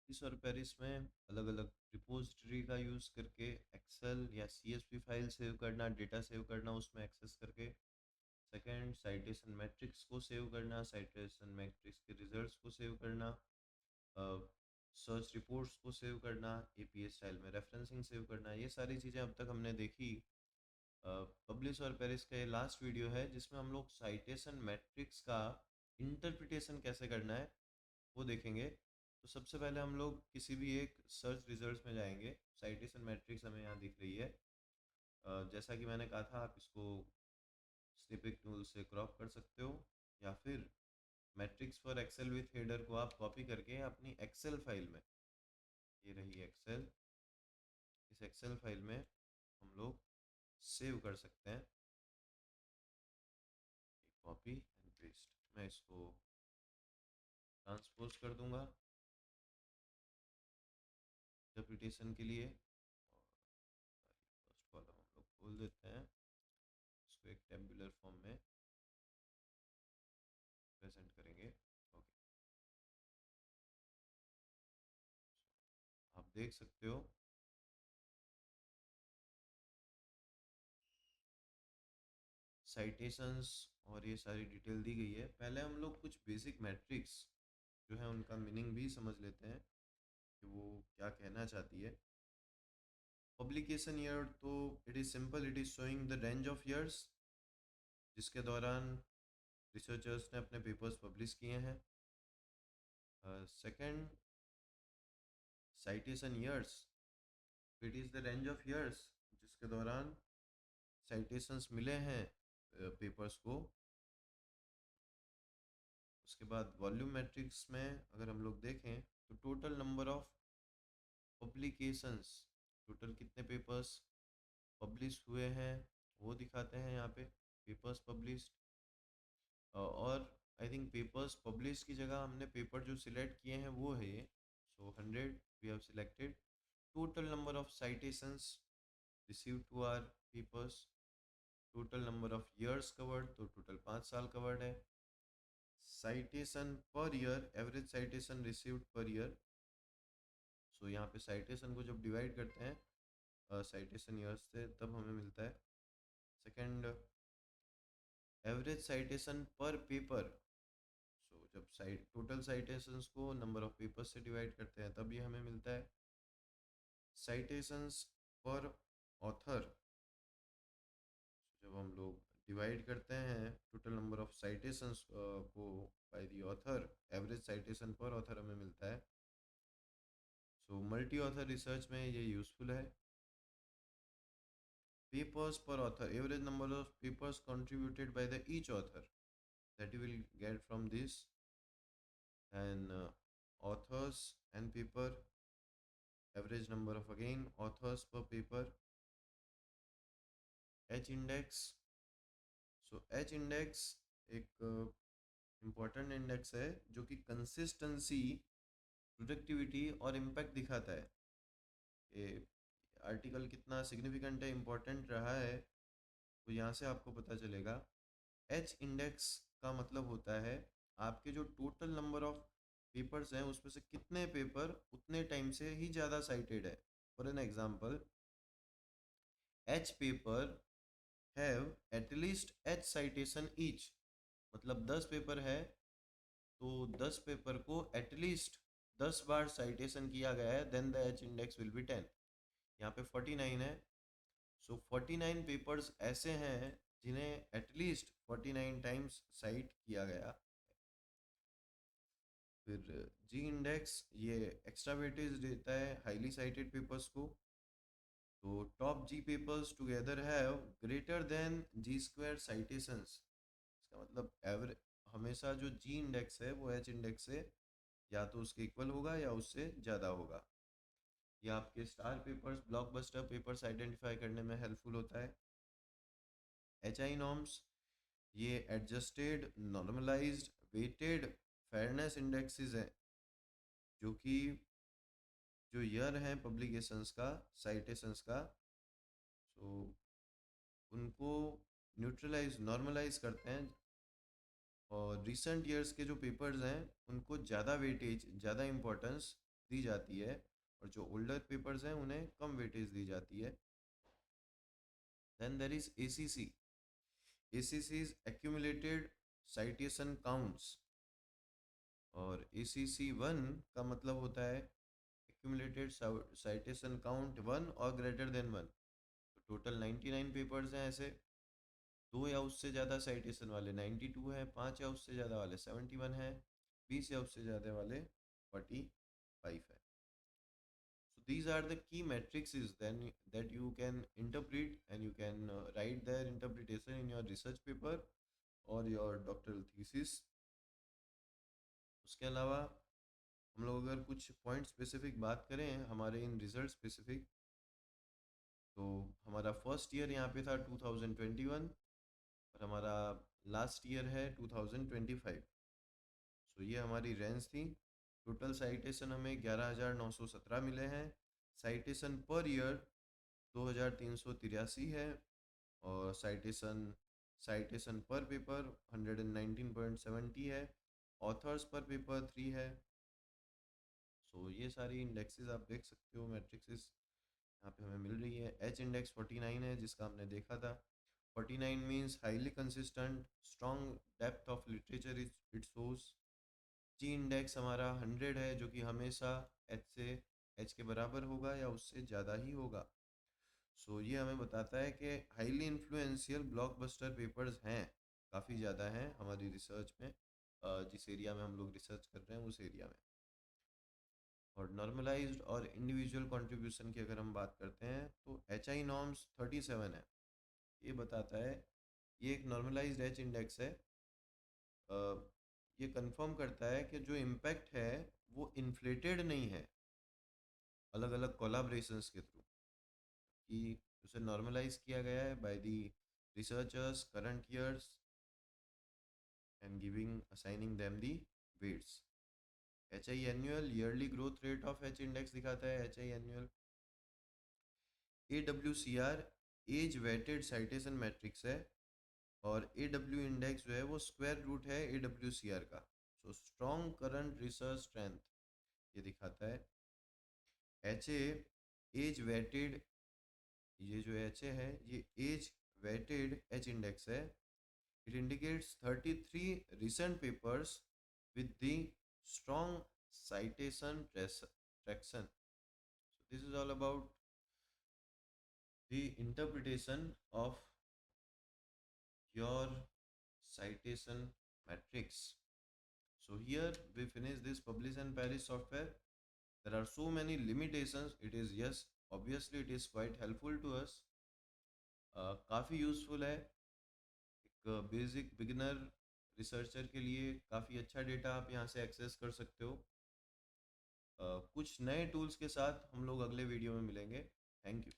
इस और पेरिस में अलग अलग रिपोजिटरी का यूज़ करके एक्सेल या सीएसवी फाइल सेव करना, डेटा सेव करना उसमें एक्सेस करके। सेकंड, साइटेशन मैट्रिक्स को सेव करना, साइटेशन मैट्रिक्स के रिजल्ट्स को सेव करना, सर्च रिपोर्ट्स को सेव करना, एपीए स्टाइल में रेफरेंसिंग सेव करना। ये सारी चीज़ें अब तक हमने देखी। पब्लिश और पेरिस का ये लास्ट वीडियो है जिसमें हम लोग साइटेशन मैट्रिक्स का इंटरप्रिटेशन कैसे करना है वो देखेंगे। तो सबसे पहले हम लोग किसी भी एक सर्च रिजल्ट्स में जाएंगे। साइटेशन मैट्रिक्स हमें यहाँ दिख रही है। जैसा कि मैंने कहा था, आप इसको स्निपिंग टूल से क्रॉप कर सकते हो, या फिर matrix for Excel with header को आप कॉपी करके अपनी एक्सेल फाइल में, ये रही एक्सेल, इस एक्सेल फाइल में हम लोग सेव कर सकते हैं। कॉपी एंड पेस्ट, मैं इसको ट्रांसपोज कर दूंगा इंटरप्रिटेशन के लिए। फर्स्ट कॉलम हम लोग खोल देते हैं, इसको एक टेबुलर फॉर्म में प्रेजेंट करेंगे। ओके, आप देख सकते हो साइटेशंस और ये सारी डिटेल दी गई है। पहले हम लोग कुछ बेसिक मैट्रिक्स जो है उनका मीनिंग भी समझ लेते हैं कि वो क्या कहना चाहती है। पब्लिकेशन ईयर, तो it is simple, it is showing the range of years जिसके दौरान रिसर्चर्स ने अपने पेपर्स पब्लिश किए हैं। Second, citation years, it is the range of years जिसके दौरान साइटेशंस मिले हैं पेपर्स को। उसके बाद वॉल्यूम मैट्रिक्स में अगर हम लोग देखें तो total number of publications, total कितने पेपर्स पब्लिश हुए हैं वो दिखाते हैं यहाँ पे, पेपर्स पब्लिश्ड। और आई थिंक पेपर्स पब्लिश की जगह हमने पेपर जो सिलेक्ट किए हैं वो है ये। So 100 we have selected. Total number of citations received to our papers, total number of years covered, तो टोटल 5 साल कवर्ड है। Citation per year, average citation received per year. So यहाँ पे साइटेशन को जब डिवाइड करते हैं साइटेशन ईयर्स से तब हमें मिलता है। सेकंड, एवरेज साइटेशन पर पेपर। सो जब साइट टोटल साइटेशंस को नंबर ऑफ पेपर्स से डिवाइड करते हैं तब ये हमें मिलता है। साइटेशंस पर ऑथर, जब हम लोग डिवाइड करते हैं टोटल नंबर ऑफ साइटेशंस को by the author, average citation पर ऑथर हमें मिलता है। सो मल्टी ऑथर रिसर्च में ये यूज़फुल है। Papers per author, average number of papers contributed by the each author, that you will get from this. And authors and paper, average number of again authors per paper. H index, so H index एक important index है जो कि consistency, productivity और impact दिखाता है कि article कितना significant है, इम्पोर्टेंट रहा है। तो यहाँ से आपको पता चलेगा। एच इंडेक्स का मतलब होता है आपके जो टोटल नंबर ऑफ पेपर्स हैं उसमें से कितने पेपर उतने टाइम से ही ज़्यादा साइटेड है। For an example, H paper have at least H citation each, मतलब 10 पेपर है तो 10 पेपर को एटलीस्ट 10 बार साइटेशन किया गया है, then the H index will be 10। यहाँ पे 49 है। सो 49 पेपर्स ऐसे हैं जिन्हें एटलीस्ट 49 टाइम्स साइट किया गया। फिर जी इंडेक्स, ये एक्स्ट्रा वेटेज देता है हाईली साइटेड पेपर्स को। तो top G papers together have greater than G square citations. इसका मतलब एवरेज हमेशा जो जी इंडेक्स है वो एच इंडेक्स से या तो उसके इक्वल होगा या उससे ज़्यादा होगा। ये आपके star papers, blockbuster papers identify करने में हेल्पफुल होता है। एच आई नॉर्म्स, ये adjusted normalised weighted fairness indexes हैं जो कि जो ईयर है पब्लिकेशंस का, साइटेशंस का, सो उनको न्यूट्रलाइज नॉर्मलाइज करते हैं। और रिसेंट ईयर्स के जो पेपर्स हैं उनको ज़्यादा वेटेज, ज़्यादा इम्पोर्टेंस दी जाती है और जो ओल्डर पेपर्स हैं उन्हें कम वेटेज दी जाती है। Then there is ACC। ACC is accumulated citation counts, और ACC 1 का मतलब होता है एक्यूमुलेटेड साइटेशन काउंट 1 और ग्रेटर देन 1। तो टोटल 99 पेपर्स हैं ऐसे, 2 या उससे ज़्यादा साइटेशन वाले 92 है, 5 या उससे ज़्यादा वाले 71 है, 20 या उससे ज़्यादा वाले 45 है। So these are the key matrices then that you can interpret, and you can write their interpretation in your research paper or your doctoral thesis. उसके अलावा हम लोग अगर कुछ पॉइंट स्पेसिफिक बात करें हमारे इन रिजल्ट स्पेसिफिक, तो हमारा फर्स्ट ईयर यहाँ पे था 2021 और हमारा लास्ट ईयर है 2025। सो ये हमारी रेंज थी। टोटल साइटेशन हमें 11,917 मिले हैं। साइटेशन पर ईयर 2,383 है, और साइटेशन साइटेशन पर पेपर 119.70 है। ऑथर्स पर पेपर 3 है। सो ये सारी इंडेक्सेस आप देख सकते हो, मैट्रिक्सेस यहाँ पे हमें मिल रही है। एच इंडेक्स 49 है जिसका हमने देखा था। 49 means highly consistent strong depth of literature it shows. G index हमारा 100 है जो कि हमेशा एच के बराबर होगा या उससे ज़्यादा ही होगा। सो ये हमें बताता है कि हाईली इन्फ्लुएंशियल ब्लॉकबस्टर पेपर्स हैं, काफ़ी ज़्यादा हैं हमारी रिसर्च में, जिस एरिया में हम लोग रिसर्च कर रहे हैं उस एरिया में। और नॉर्मलाइज्ड और इंडिविजुअल कंट्रीब्यूशन की अगर हम बात करते हैं तो HI नॉर्म्स 37 है। ये बताता है, ये एक नॉर्मलाइज्ड एच इंडेक्स है। ये कंफर्म करता है कि जो इम्पैक्ट है वो इन्फ्लेटेड नहीं है अलग अलग कोलाब्रेशंस के थ्रू, कि उसे नॉर्मलाइज किया गया है by the researchers current years and giving assigning them the weights. HI annual yearly growth rate of H index दिखाता है। HI annual AWCR as weighted citation matrix है, और AW इंडेक्स जो है वो स्क्वायर रूट है AWCR का। So strong current research strength ये दिखाता है। HA एज वेटेड, ये जो HA है ये एज वेटेड एच इंडेक्स है। It indicates 33 recent papers with the strong citation traction. So this is all about the interpretation of your citation matrix. So here we finish this publish and perish software. There are so many limitations. It is, yes, obviously it is quite helpful to us. काफ़ी useful है। एक basic beginner researcher के लिए काफ़ी अच्छा data आप यहाँ से एक्सेस कर सकते हो। कुछ नए टूल्स के साथ हम लोग अगले वीडियो में मिलेंगे। Thank you.